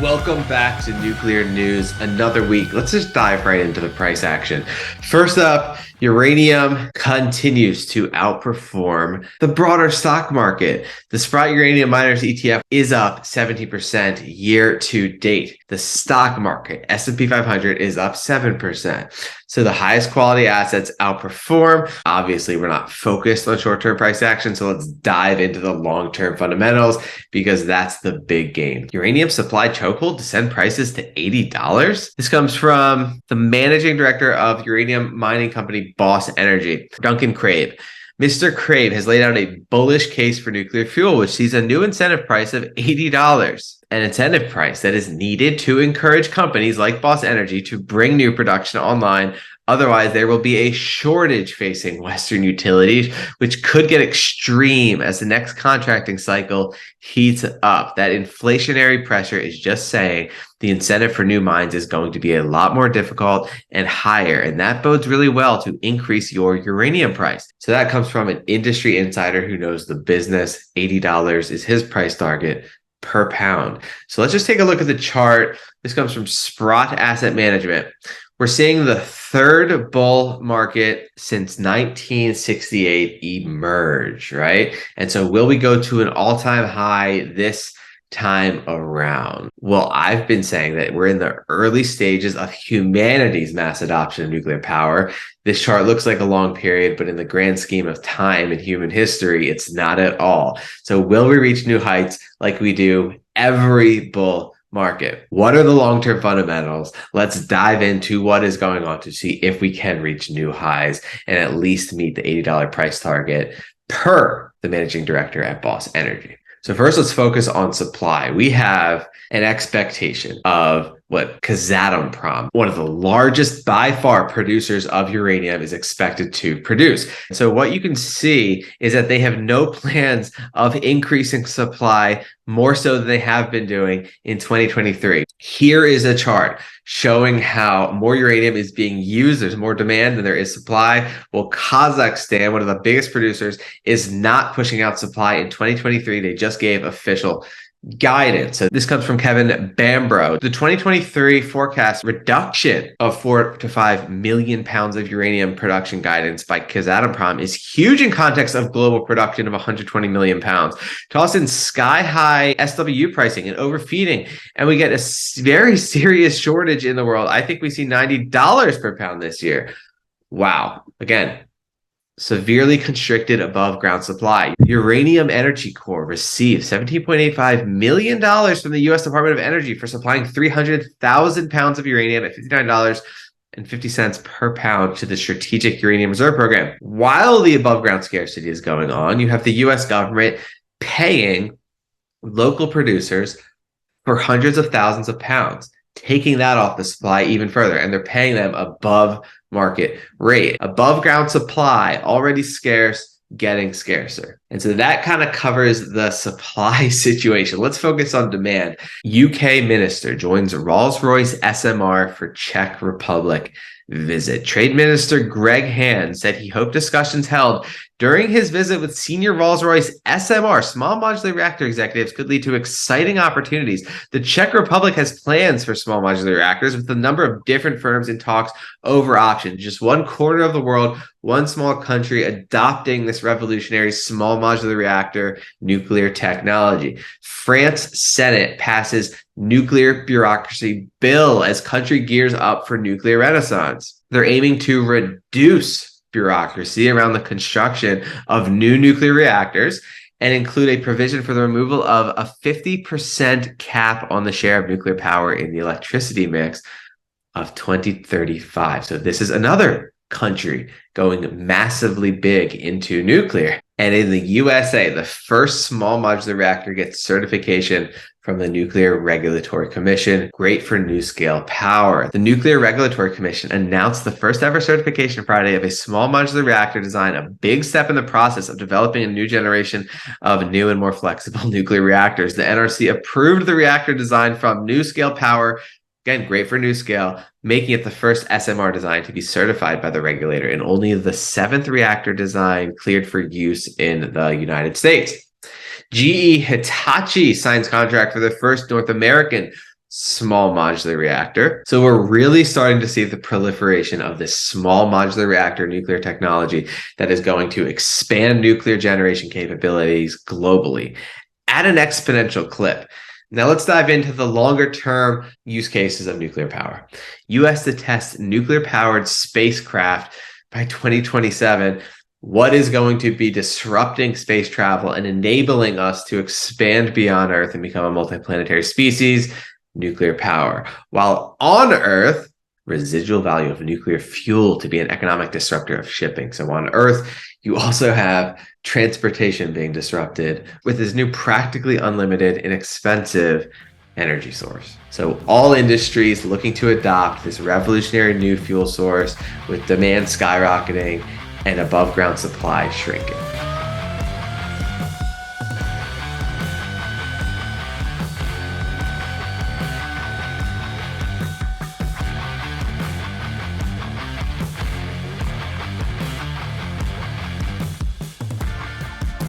Welcome back to Nuclear News. Another week. Let's just dive right into the price action. First up, uranium continues to outperform the broader stock market. The Sprott Uranium Miners ETF is up 70% year to date. The stock market, S&P 500, is up 7%. So the highest quality assets outperform. Obviously, we're not focused on short-term price action, so let's dive into the long-term fundamentals because that's the big game. Uranium supply chokehold to send prices to $80. This comes from the managing director of uranium mining company Boss Energy, Duncan Crabe. Mr. Crabe has laid out a bullish case for nuclear fuel, which sees a new incentive price of $80, an incentive price that is needed to encourage companies like Boss Energy to bring new production online. Otherwise, there will be a shortage facing Western utilities, which could get extreme as the next contracting cycle heats up. That inflationary pressure is just saying the incentive for new mines is going to be a lot more difficult and higher, and that bodes really well to increase your uranium price. So that comes from an industry insider who knows the business. $80 is his price target per pound. So let's just take a look at the chart. This comes from Sprott Asset Management. We're seeing the third bull market since 1968 emerge, right? And so will we go to an all-time high this time around? Well, I've been saying that we're in the early stages of humanity's mass adoption of nuclear power. This chart looks like a long period, but in the grand scheme of time in human history, it's not at all. So will we reach new heights like we do every bull market? What are the long-term fundamentals? Let's dive into what is going on to see if we can reach new highs and at least meet the $80 price target per the managing director at Boss Energy. So first, let's focus on supply. We have an expectation of what Kazatomprom, one of the largest by far producers of uranium, is expected to produce. So what you can see is that they have no plans of increasing supply more so than they have been doing in 2023. Here is a chart showing how more uranium is being used. There's more demand than there is supply. Well, Kazakhstan, one of the biggest producers, is not pushing out supply in 2023. They just gave official guidance. So this comes from Kevin Bambro. The 2023 forecast reduction of 4 to 5 million pounds of uranium production guidance by Kazatomprom is huge in context of global production of 120 million pounds. Toss in sky-high SWU pricing and overfeeding, and we get a very serious shortage in the world. I think we see $90 per pound this year. Wow. Again, severely constricted above ground supply. Uranium Energy Corps received $17.85 million from the U.S. Department of Energy for supplying 300,000 pounds of uranium at $59.50 per pound to the Strategic Uranium Reserve Program. While the above ground scarcity is going on, you have the U.S. government paying local producers for hundreds of thousands of pounds, taking that off the supply even further, and they're paying them above market rate. Above ground supply, already scarce, getting scarcer. And so that kind of covers the supply situation. Let's focus on demand. UK minister joins Rolls-Royce SMR for Czech Republic visit. Trade Minister Greg Hand said he hoped discussions held during his visit with senior Rolls-Royce SMR, small modular reactor executives, could lead to exciting opportunities. The Czech Republic has plans for small modular reactors with a number of different firms in talks over options. Just one corner of the world, one small country adopting this revolutionary small modular reactor nuclear technology. France Senate passes nuclear bureaucracy bill as country gears up for nuclear renaissance. They're aiming to reduce bureaucracy around the construction of new nuclear reactors and include a provision for the removal of a 50% cap on the share of nuclear power in the electricity mix of 2035. So this is another country going massively big into nuclear. And in the USA, the first small modular reactor gets certification from the Nuclear Regulatory Commission. Great for NuScale power. The Nuclear Regulatory Commission announced the first ever certification Friday of a small modular reactor design, a big step in the process of developing a new generation of new and more flexible nuclear reactors. The NRC approved the reactor design from NuScale power. Again, great for NuScale, making it the first SMR design to be certified by the regulator and only the 7th reactor design cleared for use in the United States. GE Hitachi signs contract for the first North American small modular reactor. So we're really starting to see the proliferation of this small modular reactor nuclear technology that is going to expand nuclear generation capabilities globally at an exponential clip. Now let's dive into the longer term use cases of nuclear power. US to test nuclear powered spacecraft by 2027. What is going to be disrupting space travel and enabling us to expand beyond Earth and become a multiplanetary species? Nuclear power. While on Earth, residual value of nuclear fuel to be an economic disruptor of shipping. So on Earth, you also have transportation being disrupted with this new practically unlimited, inexpensive energy source. So all industries looking to adopt this revolutionary new fuel source with demand skyrocketing and above ground supply shrinking.